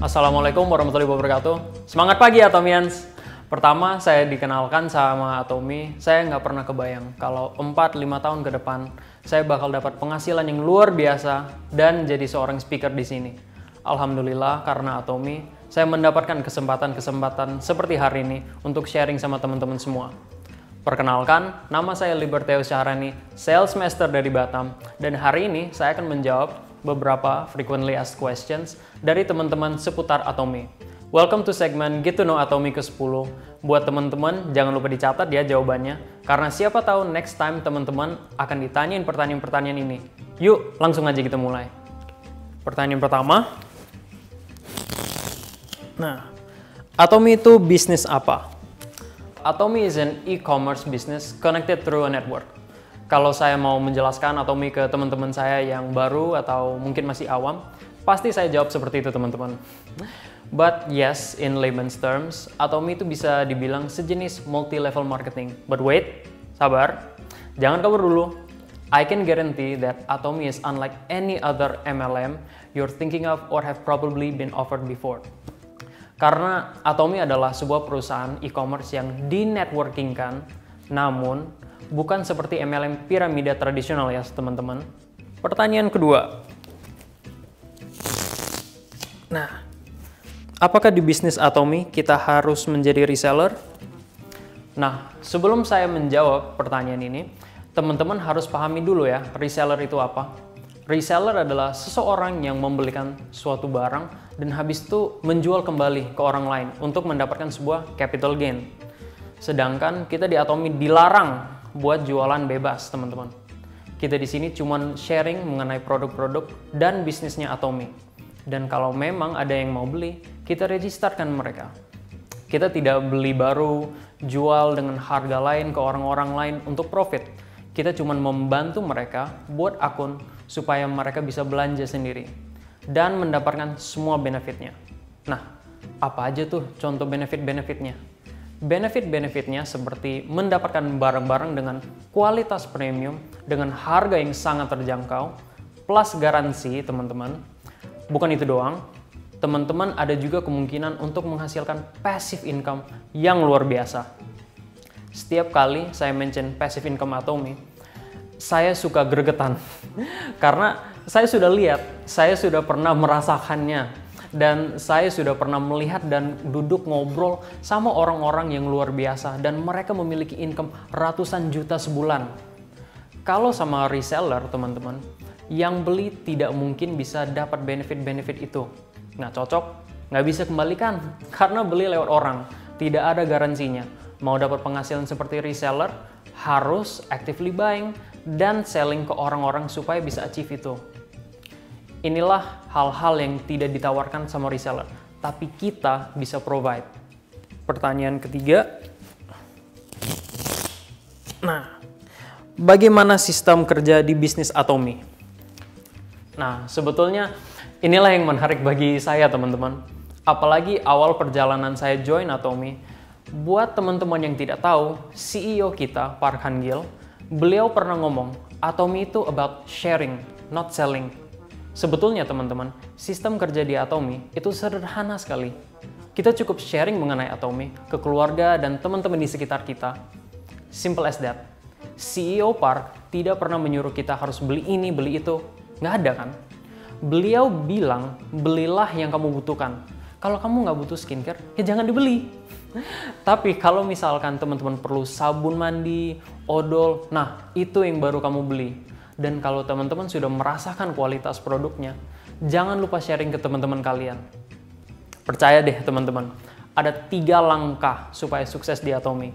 Assalamualaikum warahmatullahi wabarakatuh. Semangat pagi Atomians. Pertama, saya dikenalkan sama Atomi. Saya nggak pernah kebayang kalau 4-5 tahun ke depan saya bakal dapat penghasilan yang luar biasa dan jadi seorang speaker di sini. Alhamdulillah karena Atomi, saya mendapatkan kesempatan-kesempatan seperti hari ini untuk sharing sama teman-teman semua. Perkenalkan, nama saya Liberteo Syahrani, Sales Master dari Batam, dan hari ini saya akan menjawab beberapa frequently asked questions dari teman-teman seputar Atomi. Welcome to segmen Get to Know Atomi ke-10. Buat teman-teman, jangan lupa dicatat ya jawabannya, karena siapa tahu next time teman-teman akan ditanyain pertanyaan-pertanyaan ini. Yuk, langsung aja kita mulai. Pertanyaan pertama. Nah, Atomi itu bisnis apa? Atomi is an e-commerce business connected through a network. Kalau saya mau menjelaskan Atomi ke teman-teman saya yang baru atau mungkin masih awam, pasti saya jawab seperti itu teman-teman. But yes, in layman's terms, Atomi itu bisa dibilang sejenis multi-level marketing. But wait, sabar, jangan kabur dulu. I can guarantee that Atomi is unlike any other MLM you're thinking of or have probably been offered before. Karena Atomi adalah sebuah perusahaan e-commerce yang di-networkingkan, namun bukan seperti MLM piramida tradisional ya teman-teman. Pertanyaan kedua. Nah, apakah di bisnis Atomi kita harus menjadi reseller? Nah, sebelum saya menjawab pertanyaan ini, teman-teman harus pahami dulu ya, reseller itu apa. Reseller adalah seseorang yang membelikan suatu barang dan habis itu menjual kembali ke orang lain untuk mendapatkan sebuah capital gain. Sedangkan kita di Atomi dilarang buat jualan bebas, teman-teman. Kita di sini cuma sharing mengenai produk-produk dan bisnisnya Atomi. Dan kalau memang ada yang mau beli, kita registerkan mereka. Kita tidak beli baru, jual dengan harga lain ke orang-orang lain untuk profit. Kita cuma membantu mereka buat akun supaya mereka bisa belanja sendiri dan mendapatkan semua benefitnya. Nah, apa aja tuh contoh benefit-benefitnya? Benefit-benefitnya seperti mendapatkan barang-barang dengan kualitas premium dengan harga yang sangat terjangkau plus garansi teman-teman. Bukan itu doang, teman-teman ada juga kemungkinan untuk menghasilkan passive income yang luar biasa. Setiap kali saya mention passive income Atomi, saya suka gregetan karena saya sudah lihat, saya sudah pernah merasakannya. Dan saya sudah pernah melihat dan duduk ngobrol sama orang-orang yang luar biasa dan mereka memiliki income ratusan juta sebulan. Kalau sama reseller teman-teman, yang beli tidak mungkin bisa dapat benefit-benefit itu. Nggak cocok, nggak bisa kembalikan karena beli lewat orang, tidak ada garansinya. Mau dapat penghasilan seperti reseller, harus actively buying dan selling ke orang-orang supaya bisa achieve itu. Inilah hal-hal yang tidak ditawarkan sama reseller, tapi kita bisa provide. Pertanyaan ketiga. Nah, bagaimana sistem kerja di bisnis Atomi? Nah, sebetulnya inilah yang menarik bagi saya teman-teman. Apalagi awal perjalanan saya join Atomi. Buat teman-teman yang tidak tahu, CEO kita, Farhan Gil, beliau pernah ngomong, Atomi itu about sharing, not selling. Sebetulnya teman-teman, sistem kerja di Atomi itu sederhana sekali. Kita cukup sharing mengenai Atomi ke keluarga dan teman-teman di sekitar kita. Simple as that. CEO Park tidak pernah menyuruh kita harus beli ini, beli itu. Nggak ada kan? Beliau bilang, belilah yang kamu butuhkan. Kalau kamu nggak butuh skincare, ya jangan dibeli. Tapi kalau misalkan teman-teman perlu sabun mandi, odol, nah itu yang baru kamu beli. Dan kalau teman-teman sudah merasakan kualitas produknya, jangan lupa sharing ke teman-teman kalian. Percaya deh teman-teman, ada 3 langkah supaya sukses di Atomi.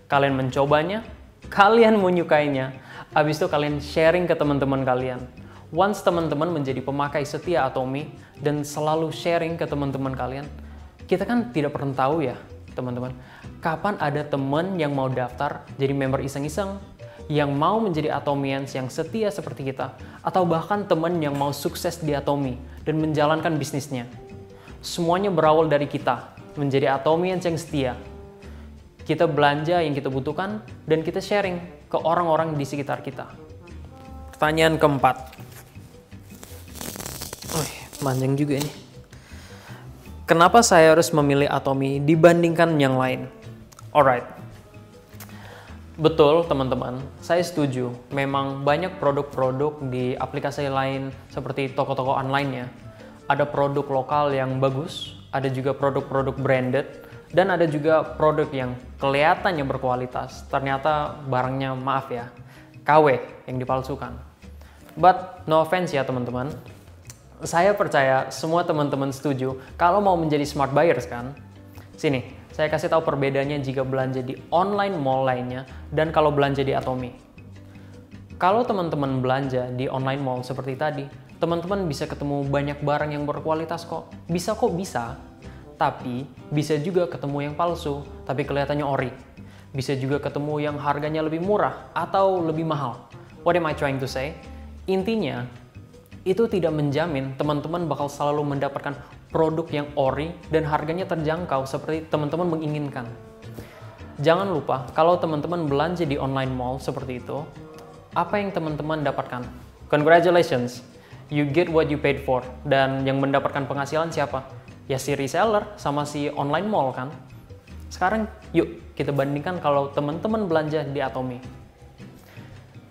Kalian mencobanya, kalian menyukainya, habis itu kalian sharing ke teman-teman kalian. Once teman-teman menjadi pemakai setia Atomi dan selalu sharing ke teman-teman kalian, kita kan tidak pernah tahu ya teman-teman, kapan ada teman yang mau daftar jadi member iseng-iseng, yang mau menjadi Atomians yang setia seperti kita, atau bahkan teman yang mau sukses di Atomi dan menjalankan bisnisnya. Semuanya berawal dari kita, menjadi Atomians yang setia. Kita belanja yang kita butuhkan, dan kita sharing ke orang-orang di sekitar kita. Pertanyaan keempat. Panjang juga ini. Kenapa saya harus memilih Atomy dibandingkan yang lain? Alright. Betul teman-teman, saya setuju. Memang banyak produk-produk di aplikasi lain seperti toko-toko online ya. Ada produk lokal yang bagus, ada juga produk-produk branded, dan ada juga produk yang kelihatannya berkualitas. Ternyata barangnya, maaf ya, KW yang dipalsukan. But no offense ya teman-teman. Saya percaya semua teman-teman setuju kalau mau menjadi smart buyers kan. Sini, saya kasih tahu perbedaannya jika belanja di online mall lainnya dan kalau belanja di Atomy. Kalau teman-teman belanja di online mall seperti tadi, teman-teman bisa ketemu banyak barang yang berkualitas kok. Bisa kok, bisa. Tapi bisa juga ketemu yang palsu, tapi kelihatannya ori. Bisa juga ketemu yang harganya lebih murah atau lebih mahal. What am I trying to say? Intinya, itu tidak menjamin teman-teman bakal selalu mendapatkan produk yang ori dan harganya terjangkau seperti teman-teman menginginkan. Jangan lupa, kalau teman-teman belanja di online mall seperti itu, apa yang teman-teman dapatkan? Congratulations, you get what you paid for. Dan yang mendapatkan penghasilan siapa? Ya si reseller sama si online mall kan? Sekarang yuk kita bandingkan kalau teman-teman belanja di Atomy.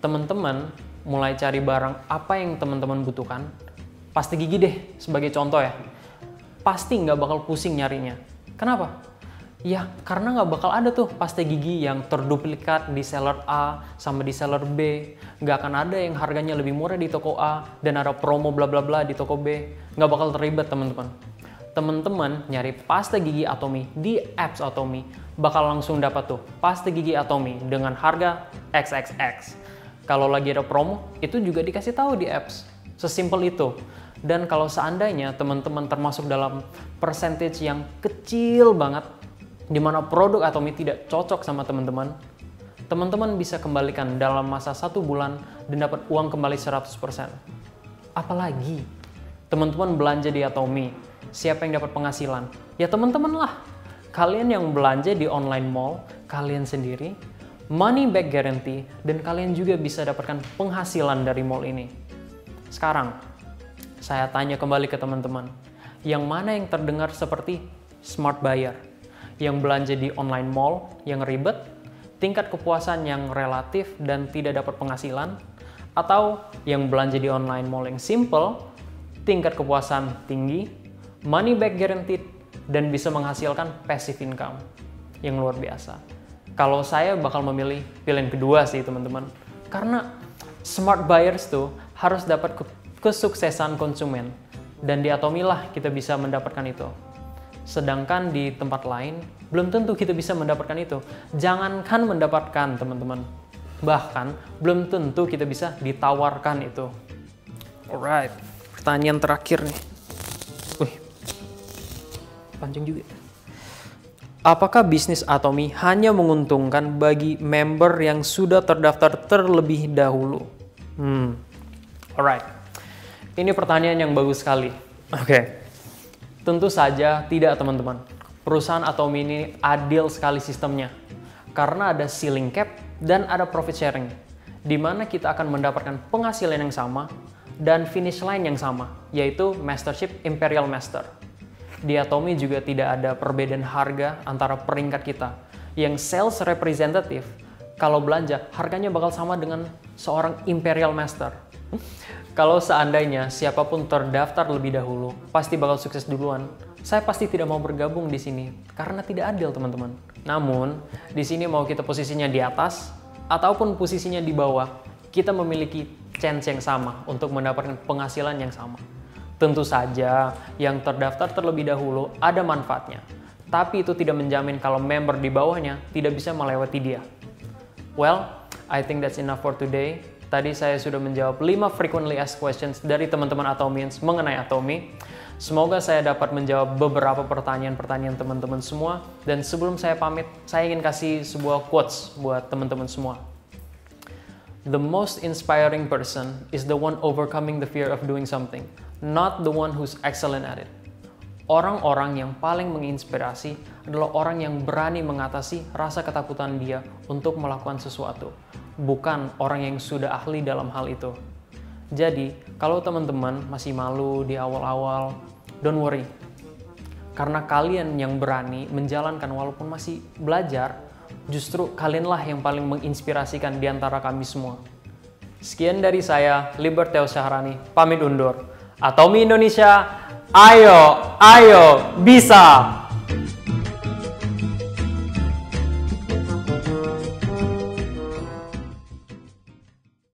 Teman-teman mulai cari barang apa yang teman-teman butuhkan, pasta gigi deh sebagai contoh ya. Pasti nggak bakal pusing nyarinya. Kenapa? Ya karena nggak bakal ada tuh pasta gigi yang terduplikat di seller A sama di seller B. Nggak akan ada yang harganya lebih murah di toko A dan ada promo bla bla bla di toko B. Nggak bakal terlibat teman-teman. Teman-teman nyari pasta gigi Atomy di apps Atomy bakal langsung dapat tuh pasta gigi Atomy dengan harga XXX. Kalau lagi ada promo, itu juga dikasih tahu di apps. Sesimpel itu. Dan kalau seandainya teman-teman termasuk dalam percentage yang kecil banget, di mana produk Atomy tidak cocok sama teman-teman, teman-teman bisa kembalikan dalam masa 1 bulan dan dapat uang kembali 100%. Apalagi, teman-teman belanja di Atomy, siapa yang dapat penghasilan? Ya teman-teman lah. Kalian yang belanja di online mall, kalian sendiri, money back guarantee, dan kalian juga bisa dapatkan penghasilan dari mall ini. Sekarang, saya tanya kembali ke teman-teman, yang mana yang terdengar seperti smart buyer? Yang belanja di online mall yang ribet, tingkat kepuasan yang relatif dan tidak dapat penghasilan, atau yang belanja di online mall yang simple, tingkat kepuasan tinggi, money back guaranteed, dan bisa menghasilkan passive income yang luar biasa. Kalau saya bakal memilih pilihan kedua sih teman-teman. Karena smart buyers tuh harus dapat kesuksesan konsumen. Dan di Atomy lah kita bisa mendapatkan itu. Sedangkan di tempat lain, belum tentu kita bisa mendapatkan itu. Jangankan mendapatkan teman-teman. Bahkan belum tentu kita bisa ditawarkan itu. Alright, pertanyaan terakhir nih. Wih, panjang juga. Apakah bisnis Atomy hanya menguntungkan bagi member yang sudah terdaftar terlebih dahulu? Alright, ini pertanyaan yang bagus sekali. Oke. Tentu saja tidak teman-teman. Perusahaan Atomy ini adil sekali sistemnya. Karena ada ceiling cap dan ada profit sharing. Di mana kita akan mendapatkan penghasilan yang sama dan finish line yang sama, yaitu Mastership Imperial Master. Di Atomy juga tidak ada perbedaan harga antara peringkat kita. Yang sales representative, kalau belanja, harganya bakal sama dengan seorang Imperial Master. Kalau seandainya siapapun terdaftar lebih dahulu, pasti bakal sukses duluan. Saya pasti tidak mau bergabung di sini, karena tidak adil teman-teman. Namun, di sini mau kita posisinya di atas, ataupun posisinya di bawah, kita memiliki chance yang sama untuk mendapatkan penghasilan yang sama. Tentu saja, yang terdaftar terlebih dahulu ada manfaatnya. Tapi itu tidak menjamin kalau member di bawahnya tidak bisa melewati dia. Well, I think that's enough for today. Tadi saya sudah menjawab 5 frequently asked questions dari teman-teman Atomians mengenai Atomy. Semoga saya dapat menjawab beberapa pertanyaan-pertanyaan teman-teman semua. Dan sebelum saya pamit, saya ingin kasih sebuah quotes buat teman-teman semua. The most inspiring person is the one overcoming the fear of doing something, not the one who's excellent at it. Orang-orang yang paling menginspirasi adalah orang yang berani mengatasi rasa ketakutan dia untuk melakukan sesuatu, bukan orang yang sudah ahli dalam hal itu. Jadi, kalau teman-teman masih malu di awal-awal, don't worry. Karena kalian yang berani menjalankan walaupun masih belajar, justru kalianlah yang paling menginspirasikan di antara kami semua. Sekian dari saya, Liberteo Syahrani, pamit undur. Atomi Indonesia, ayo, ayo, bisa!